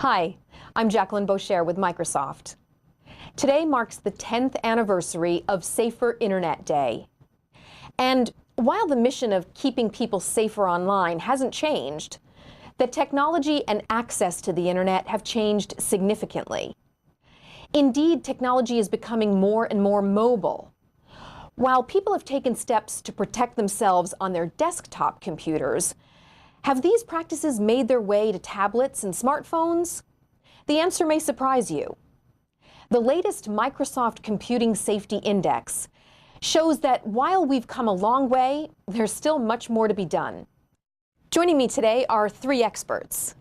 Hi, I'm Jacqueline Beauchere with Microsoft. Today marks the 10th anniversary of Safer Internet Day. And while the mission of keeping people safer online hasn't changed, the technology and access to the Internet have changed significantly. Indeed, technology is becoming more and more mobile. While people have taken steps to protect themselves on their desktop computers, have these practices made their way to tablets and smartphones? The answer may surprise you. The latest Microsoft Computing Safety Index shows that while we've come a long way, there's still much more to be done. Joining me today are three experts.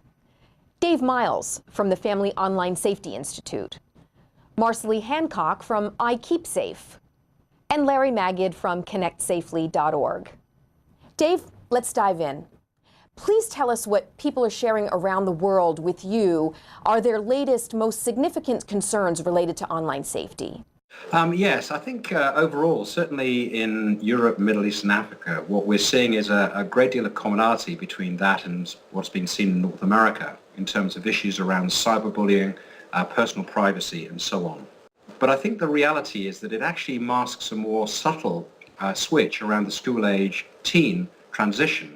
Dave Miles from the Family Online Safety Institute, Marsali Hancock from iKeepSafe, and Larry Magid from connectsafely.org. Dave, let's dive in. Please tell us what people are sharing around the world with you are their latest, most significant concerns related to online safety. Yes, I think overall, certainly in Europe, Middle East and Africa, what we're seeing is a great deal of commonality between that and what's being seen in North America in terms of issues around cyberbullying, personal privacy and so on. But I think the reality is that it actually masks a more subtle switch around the school-age teen transition,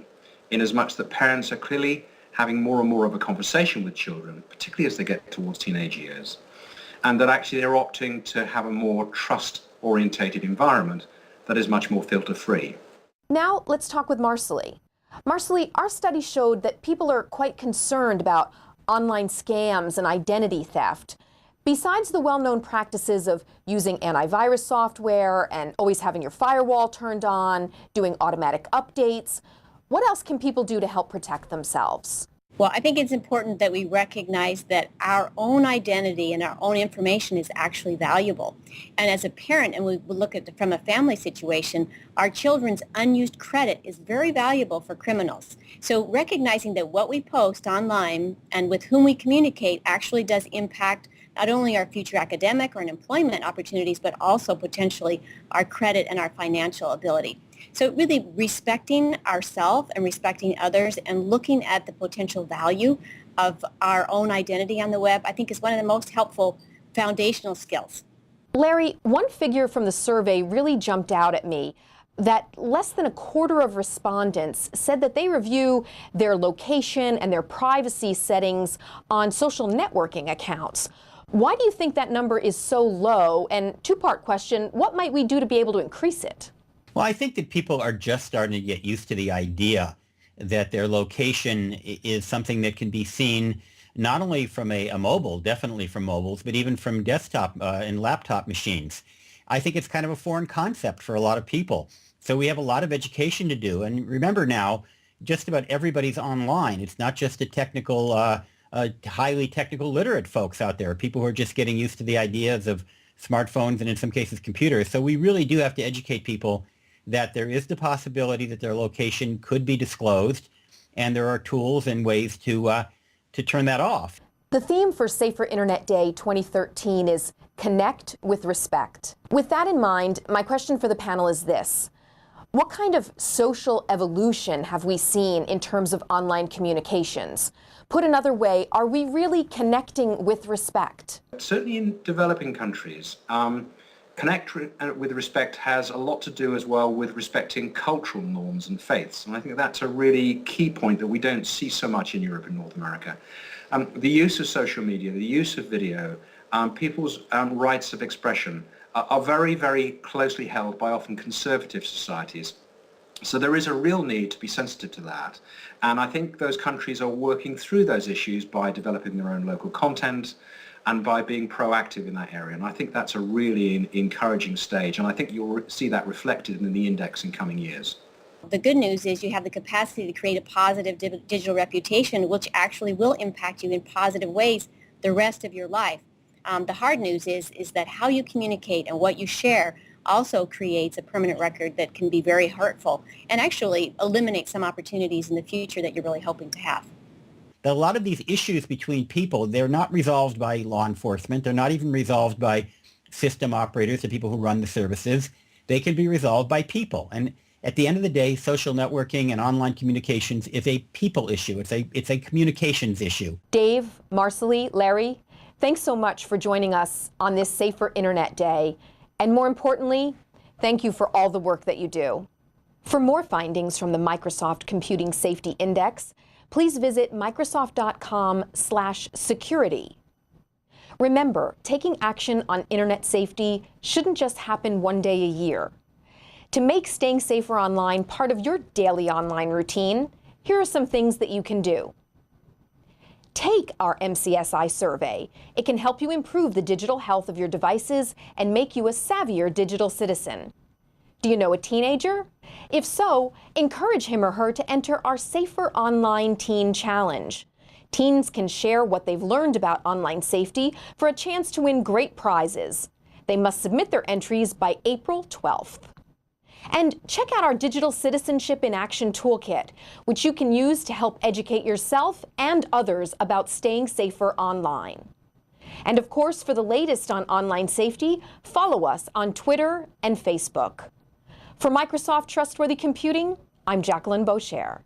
in as much that parents are clearly having more and more of a conversation with children, particularly as they get towards teenage years, and that actually they're opting to have a more trust-orientated environment that is much more filter-free. Now let's talk with Marsali. Marsali, our study showed that people are quite concerned about online scams and identity theft. Besides the well-known practices of using antivirus software and always having your firewall turned on, doing automatic updates, what else can people do to help protect themselves? Well, I think it's important that we recognize that our own identity and our own information is actually valuable. And as a parent, and we look at from a family situation, our children's unused credit is very valuable for criminals. So recognizing that what we post online and with whom we communicate actually does impact not only our future academic or employment opportunities, but also potentially our credit and our financial ability. So really respecting ourselves and respecting others and looking at the potential value of our own identity on the web, I think is one of the most helpful foundational skills. Larry, one figure from the survey really jumped out at me, that less than a quarter of respondents said that they review their location and their privacy settings on social networking accounts. Why do you think that number is so low? And two-part question, what might we do to be able to increase it? Well, I think that people are just starting to get used to the idea that their location is something that can be seen not only from a mobile, definitely from mobiles, but even from desktop and laptop machines. I think it's kind of a foreign concept for a lot of people. So we have a lot of education to do. And remember now, just about everybody's online. It's not just a technical, highly technical literate folks out there, people who are just getting used to the ideas of smartphones and in some cases computers. So we really do have to educate people that there is the possibility that their location could be disclosed, and there are tools and ways to turn that off. The theme for Safer Internet Day 2013 is Connect with Respect. With that in mind, my question for the panel is this. What kind of social evolution have we seen in terms of online communications? Put another way, are we really connecting with respect? Certainly in developing countries, connect with respect has a lot to do as well with respecting cultural norms and faiths. And I think that's a really key point that we don't see so much in Europe and North America. The use of social media, the use of video, people's rights of expression are very, very closely held by often conservative societies. So there is a real need to be sensitive to that. And I think those countries are working through those issues by developing their own local content and by being proactive in that area. And I think that's a really encouraging stage. And I think you'll see that reflected in the index in coming years. The good news is you have the capacity to create a positive digital reputation, which actually will impact you in positive ways the rest of your life. The hard news is that how you communicate and what you share also creates a permanent record that can be very hurtful and actually eliminate some opportunities in the future that you're really hoping to have. A lot of these issues between people, they're not resolved by law enforcement. They're not even resolved by system operators, the people who run the services. They can be resolved by people. And At the end of the day, social networking and online communications is a people issue. It's a communications issue. Dave, Marsali, Larry, thanks so much for joining us on this Safer Internet Day. And more importantly, thank you for all the work that you do. For more findings from the Microsoft Computing Safety Index, please visit Microsoft.com/security. Remember, taking action on internet safety shouldn't just happen one day a year. To make staying safer online part of your daily online routine, here are some things that you can do. Take our MCSI survey. It can help you improve the digital health of your devices and make you a savvier digital citizen. Do you know a teenager? If so, encourage him or her to enter our Safer Online Teen Challenge. Teens can share what they've learned about online safety for a chance to win great prizes. They must submit their entries by April 12th. And check out our Digital Citizenship in Action Toolkit, which you can use to help educate yourself and others about staying safer online. And of course, for the latest on online safety, follow us on Twitter and Facebook. For Microsoft Trustworthy Computing, I'm Jacqueline Beauchere.